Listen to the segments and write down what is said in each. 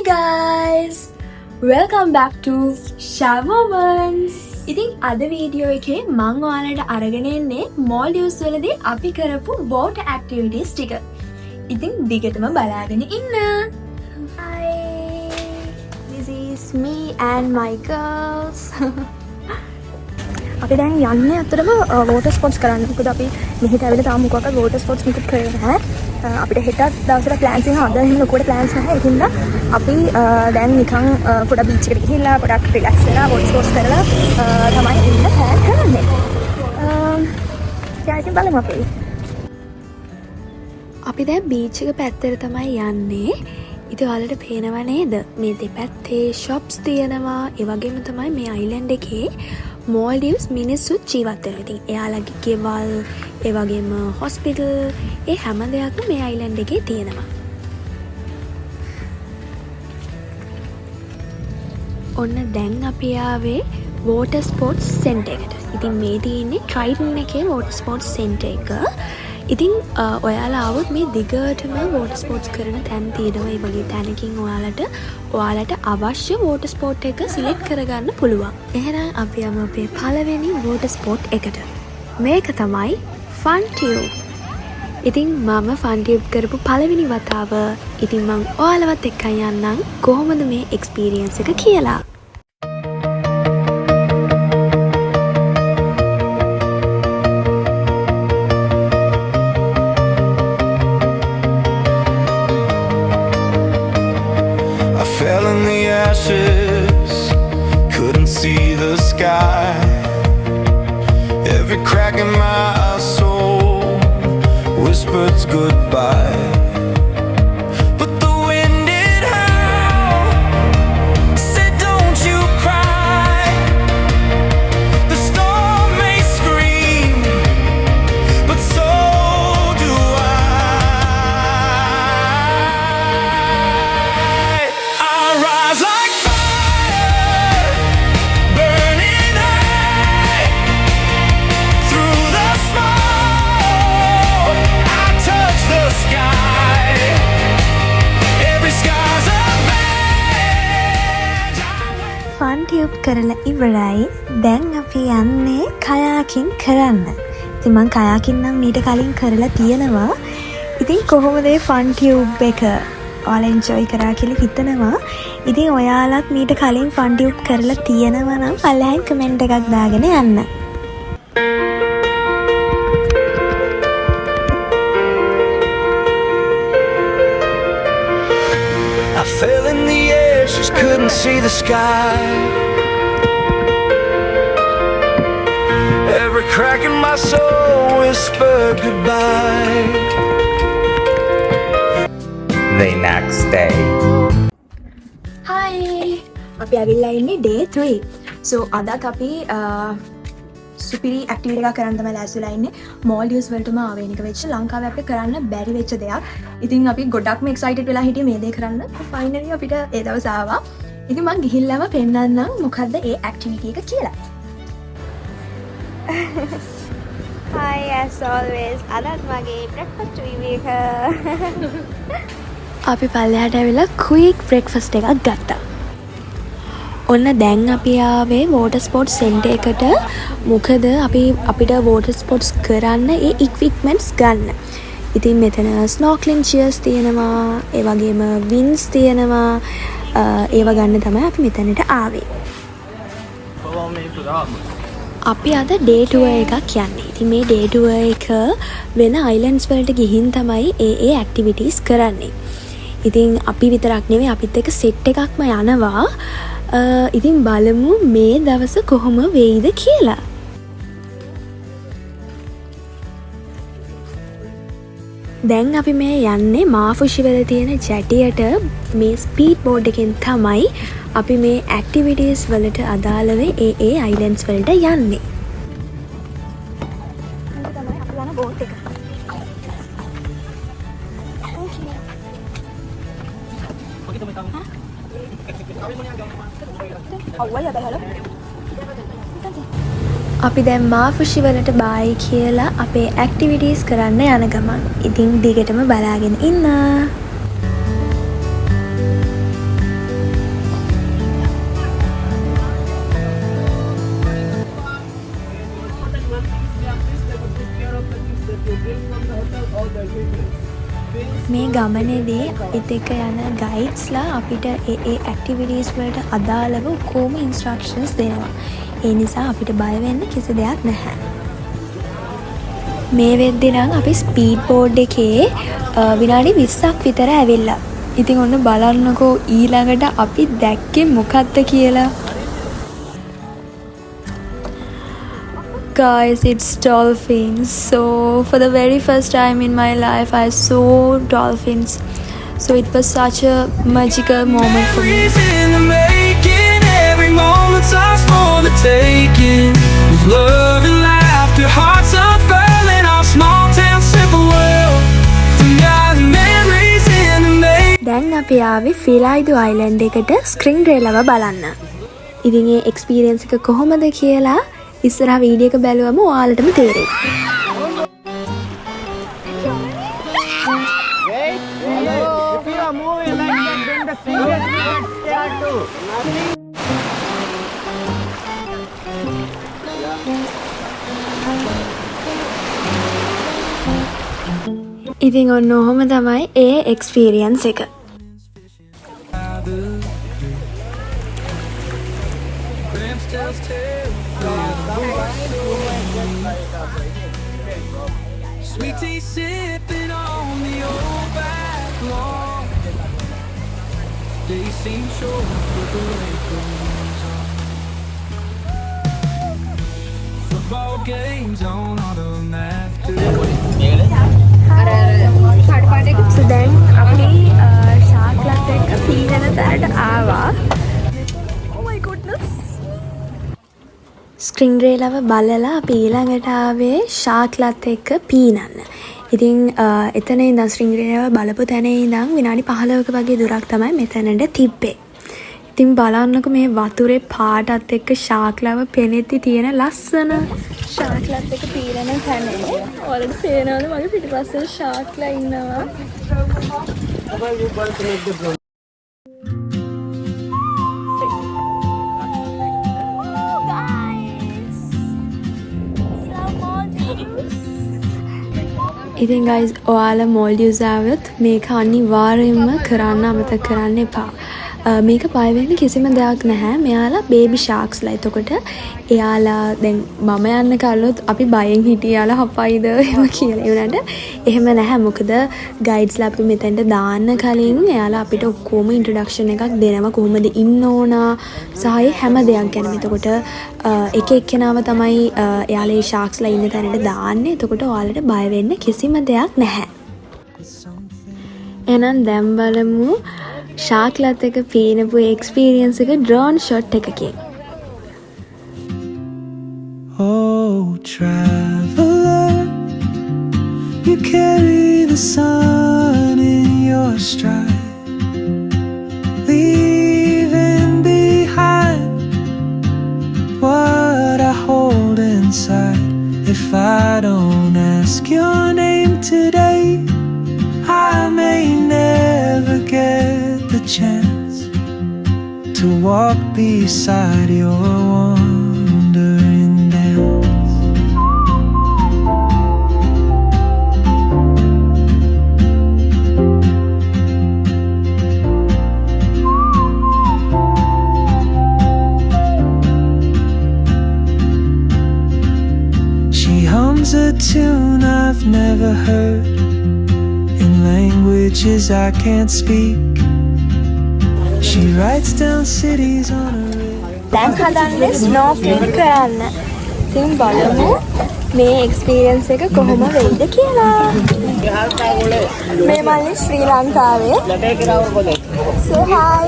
guys! Welcome back to Shy Moments! ඉතින් අද video එකේ මම ඔයාලට අරගෙන එන්නේ Maldives වලදී අපි කරපු water activities ටික. ඉතින් දිගටම බලාගෙන ඉන්න. Hi! This is me and my girls. අපි දැන් යන්නේ අතරම water sports කරන්න. මොකද අපි මෙහෙට ඇවිල්ලා තාම මොකක්ද water sports නිකුත් කරේ නැහැ. අපිට හෙටත් දවසට ප්ලෑන්ස් එක අද එහෙම ලොකුවට ප්ලෑන්ස් නැහැ. ඒකින්ද අපි දැන් නිකන් පොඩ බීච් එකට ගිහිල්ලා පොඩක් රිලැක්ස් වෙලා water sports කරලා තමයි ඉන්න ප්ලෑන් කරන්නේ. ඉතින් බලමු අපි දැන් බීච් එක පැත්තට තමයි යන්නේ. ඉතින් ඔයාලට පේනව නේද? මේ දෙපැත්තේ shops තියෙනවා. ඒ වගේම තමයි මේ island එකේ Maldives මිනිස්සු ජීවත් වෙනවා. ඉතින් එයාලගේ ගෙවල්, ඒ වගේම hospital, ඒ හැම දෙයක්ම මේ island එකේ තියෙනවා. ඔන්න දැන් අපි ආවේ water sports center එකට. ඉතින් මේ තියෙන්නේ Trident එකේ water sports center එක. ඉතින් ඔයාලා ආවොත් මේ දිගටම water sports කරන තැන් තියෙනවා. ඒ වගේ තැනකින් ඔයාලට අවශ්‍ය water sport එක select කරගන්න පුළුවන්. එහෙනම් අපි යමු අපේ පළවෙනි water sport එකට. මේක තමයි fun tube. ඉතින් මම fun tube කරපු පළවෙනි වතාව. ඉතින් මම ඔයාලවත් එක්ක යන්නම් කොහොමද මේ experience එක කියලා. Fell in the ashes, couldn't see the sky. Every crack in my soul whispered goodbye. But the wind it howled, said don't you cry. The storm may scream, but so do I rise like fire, burning high. Through the smoke, I touch the sky. Every sky's a badge. fun tube කරලා ඉවරයි. දැන් අපි යන්නේ kayaking කරන්න. ඉතින් මම kayaking නම් මීට කලින් කරලා තියෙනවා. ඉතින් කොහොමද මේ fun tube එක ඔයාලා enjoy කරා කියලා හිතනවා. ඉතින් ඔයාලත් මීට කලින් fun tube කරලා තියෙනවා නම් පල්ලෙහාන් කමෙන්ට් එකක් දාගෙන යන්න. I fell in the ashes, couldn't see the sky. Every crack in my soul whispered goodbye. The next day. Hi! අපි ඇවිල්ලා ඉන්නේ day 3. So අදත් අපි සුපිරි ඇක්ටිවිටි එකක් කරන්න තමයි ලෑස්තිලා ඉන්නේ. Maldives වලටම ආවේනික වෙච්ච ලංකාවේ අපිට කරන්න බැරි වෙච්ච දෙයක්. ඉතින් අපි ගොඩක්ම excited වෙලා හිටියේ මේ දේ කරන්න. Finally අපිට ඒ දවස් ආවා. ඉතින් මම ගිහිල්ලාම පෙන්නන්නම් මොකද්ද ඒ ඇක්ටිවිටි එක කියලා. Hi, as always. අදත් මගේ breakfast review එක. අපි පල්ලෙහාට ඇවිල්ලා quick breakfast එකක් ගත්තා. ඔන්න දැන් අපි ආවේ water sports center එකට. මොකද අපිට water sports කරන්න ඒ equipments ගන්න. ඉතින් මෙතන snorkeling chairs තියෙනවා, ඒ වගේම fins තියෙනවා. ඒව ගන්න තමයි අපි මෙතනට ආවේ. අපි අද day tour එකක් යන්නේ. ඉතින් මේ day tour එක වෙන islands වලට ගිහින් තමයි ඒ activities කරන්නේ. ඉතින් අපි විතරක් නෙවෙයි අපිත් එක්ක set එකක්ම යනවා. ඉතින් බලමු මේ දවස කොහොම වෙයිද කියලා. දැන් අපි මේ යන්නේ මාෆුෂි වල තියෙන ජැටියට. මේ ස්පීඩ් බෝඩ් එකෙන් තමයි අපි මේ ඇක්ටිවිටීස් වලට අදාළව ඒ අයිලන්ඩ්ස් වලට යන්නේ. මේක තමයි අපි යන බෝට් එක. අපි දැන් මාෆුෂි වලට බායි කියලා අපේ ඇක්ටිවිටීස් කරන්න යන ගමන්. ඉතින් දිගටම බලාගෙන ඉන්න. මේ ගමනේදී අපිත් එක්ක යන ගයිඩ්ස්ලා අපිට ඒ ඇක්ටිවිටීස් වලට අදාළව කොහොම ඉන්ස්ට්‍රක්ෂන්ස් දෙනවා. ඒ නිසා අපිට බය වෙන්න කිසි දෙයක් නැහැ. මේ වෙද්දී නම් අපි ස්පීඩ් බෝඩ් එකේ විනාඩි 20ක් විතර ඇවිල්ලා. ඉතින් ඔන්න බලන්නකෝ ඊළඟට අපි දැක්කේ මොකක්ද කියලා. Guys, it's dolphins. So for the very first time in my life I saw dolphins. So it was such a magical moment for me. In the making, every moment's ours for the taking. With love and laughter, hearts unfurling, our small town simple world. Tonight memories in the making. දැන් අපි ආවේ ෆිලයිඩු island එකට ස්ක්‍රින්ග්‍රේලව බලන්න. ඉතින් ඒ experience එක කොහොමද කියලා ඉස්සරහ වීඩියෝ එක බැලුවම ඔයාලටම තේරෙයි. ඉතින් ඔන්න ඔහොම තමයි ඒ එක්ස්පීරියන්ස් එක. Sweet tea sipping on the old back lawn. They seem short, but the way goes on. Football games on automatic. So දැන් අපි ශාක්ලත් එක්ක පීනන තැනට ආවා. Oh my goodness. ස්ක්‍රින්ග්‍රේලව බලලා අපි ඊළඟට ආවේ ශාක්ලත් එක්ක පීනන්න. ඉතින් එතන ඉඳන් ස්ක්‍රින්ග්‍රේලව බලපු තැන ඉඳන් විනාඩි 15ක වගේ දුරක් තමයි මෙතනට තිබ්බේ. ඉතින් බලන්නකො මේ වතුරේ පාටත් එක්ක ශාක්ලව පෙනෙද්දි තියෙන ලස්සන ශාක්ලත් එක්ක පීනන තැන. ඔයාලට පේනවද මගේ පිටිපස්සේ ශාක්ලා ඉන්නවා. ඉතින් guys ඔයාලා මොල්ඩිව්ස් ආවොත් මේක අනිවාර්යයෙන්ම කරන්න අමතක කරන්න එපා. මේක බය වෙන්න කිසිම දෙයක් නැහැ. මෙයාලා බේබි ෂාක්ස්ලා. එතකොට එයාලා දැන් මම යන්න කලින් අපි බයෙන් හිටියාලා හපයිද එහෙම කියලා. ඒ වුණාට එහෙම නැහැ. මොකද ගයිඩ්ස්ලා අපි මෙතෙන්ට දාන්න කලින් එයාලා අපිට ඔක්කොම ඉන්ට්‍රොඩක්ෂන් එකක් දෙනවා. කොහොමද ඉන්න ඕන සහ හැම දෙයක් ගැන. එතකොට එක එක්කෙනාව තමයි එයාලා ඒ ෂාක්ස්ලා ඉන්න තැනට දාන්නේ. එතකොට ඔයාලට බය වෙන්න කිසිම දෙයක් නැහැ. එහෙනම් දැන් බලමු ශාක්ලත් එක පීනපු එක්ස්පීරියන්ස් එක ඩ්‍රෝන් ෂොට් එකකින්. Oh, traveler, you carry the sun in your stride, leaving behind what I hold inside. If I don't ask your name today, I may never get the chance to walk beside your wandering dance. She hums a tune I've never heard in languages I can't speak. She writes down cities on a river. දැන් හදන්නේ snorkelling කරන්න. ඉතින් බලමු මේ experience එක කොහොම වෙයිද කියලා. මේ මල්ලි ශ්‍රී ලංකාවේ. So hi.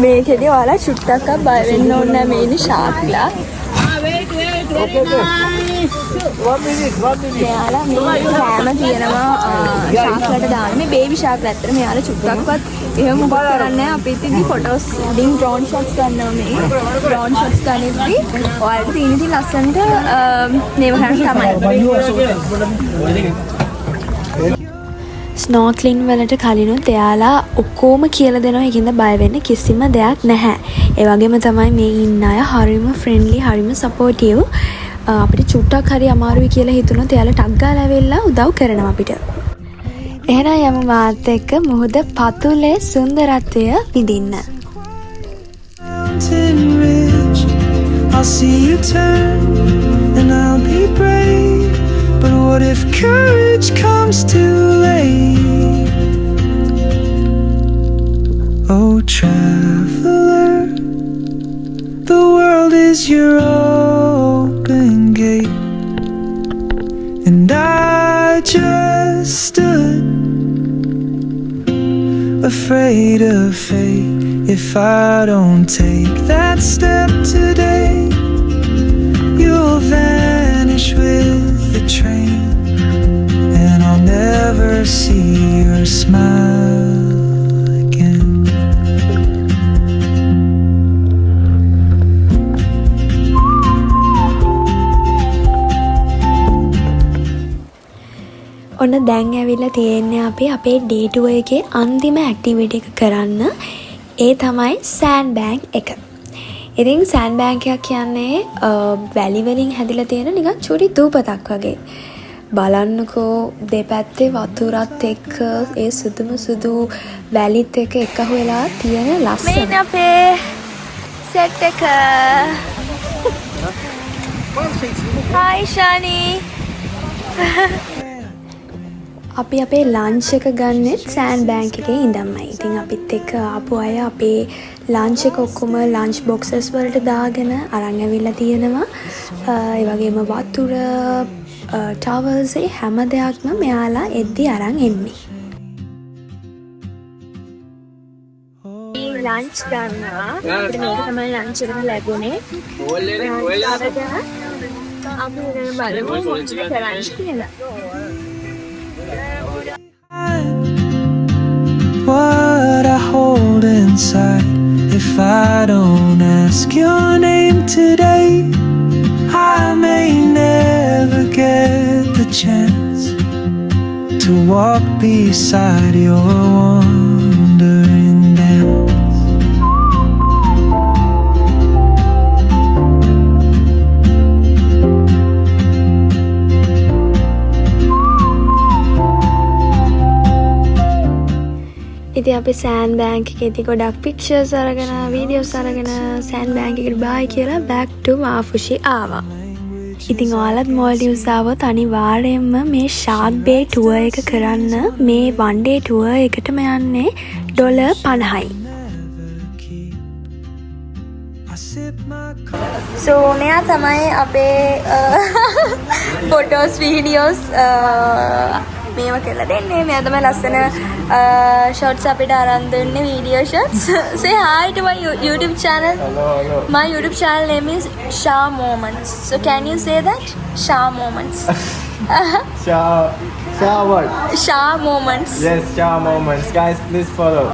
මේකේදී ඔයාලා චුට්ටක් බය වෙන්න ඕනේ නැහැ. මේ ඉන්නේ ශාක්ලා. මෙයාලා මේ කෑම තියෙනවා ශාක්ලට දාන්න. මේ බේබි ශාක්ලා ඇත්තට මෙයාලා චුට්ටක්වත් එහෙම මොකක් කරන්නේ නැහැ. අපි ඉතින් ෆොටෝස් ඉතින් ඩ්‍රෝන් ෂොට්ස් ගන්නවා මේ. ඩ්‍රෝන් ෂොට්ස් ගන්නෙද්දී ඔයාලට තියෙන ඉතින් ලස්සනට මේව කරන්න තමයි. ස්නෝක්ලින් වලට කලිනුත් එයාලා ඔක්කොම කියලා දෙනවා. ඒකින්ද බය වෙන්න කිසිම දෙයක් නැහැ. ඒ වගේම තමයි මේ ඉන්න අය හරිම ෆ්‍රෙන්ඩ්ලි, හරිම සපෝටිව්. අපිට චුට්ටක් හරි අමාරුයි කියලා හිතුණොත් එයාලා ටක් ගාලා ඇවිල්ලා උදව් කරනවා අපිට. එහෙනම් යමු මාත් එක්ක මුහුද පතුලේ සුන්දරත්වය විඳින්න. Mountain ridge, I'll see you turn and I'll be brave. But what if courage comes too late? Oh traveler, the world is your open gate, and I just stood afraid of fate. If I don't take that step today, you'll vanish with the train, and I'll never see your smile again. ඔන්න දැන් ඇවිල්ලා තියෙන්නේ අපි අපේ day tour එකේ අන්තිම activity එක කරන්න. ඒ තමයි සෑන්ඩ් බෑග් එක. ඉතින් සෑන්ඩ් බෑග් එකක් කියන්නේ වැලි වලින් හැදිලා තියෙන නිකන් චුටි දූපතක් වගේ. බලන්නකෝ දෙපැත්තේ වතුරත් එක්ක ඒ සුදුම සුදු වැලිත් එක්ක එකහු වෙලා තියෙන ලස්සන. මේන අපේ සෙට් එක. හායි ශානි. අපි අපේ ලන්ච් එක ගන්නෙත් සෑන්ඩ් බෑග් එකේ ඉඳන්මයි. ඉතින් අපිත් එක්ක ආපු අය අපේ ලන්ච් එක ඔක්කොම ලන්ච් බොක්සස් වලට දාගෙන අරන් ඇවිල්ලා තියෙනවා. ඒ වගේම වතුර, ටවල්ස් හැම දෙයක්ම මෙයාලා එද්දි අරන් එන්නේ. ලන්ච් ගන්නවා. අපිට මේක තමයි ලන්ච් එකට ලැබුණේ. අපි බලමු මොකද කරන්නේ කියලා. What I hold inside, if I don't ask your name today, I may never get the chance to walk beside your wandering dance. ඉතින් අපි සෑන්ඩ් බෑග් එකේදී ගොඩක් පික්චර්ස් අරගෙන වීඩියෝස් අරගෙන සෑන්ඩ් බෑග් එකට බයි කියලා back to මාෆුෂි ආවා. ඉතින් ඔයාලත් මොල්ඩිව්ස් ආවොත් අනිවාර්යයෙන්ම මේ ෂාර්ක් බේ ටුවර් එක කරන්න. මේ one day tour එකටම යන්නේ $50යි. So මෙයා තමයි අපේ ෆොටෝස් වීඩියෝස් මේව කරලා දෙන්නේ. මෙයා තමයි ලස්සන shots අපිට අරන් දෙන්නේ, video shots. Say hi to my YouTube channel. Hello. My YouTube channel name is Sha Moments. So can you say that? Sha Moments. Sha what? Sha Moments. Yes, Sha moments. Guys, please follow.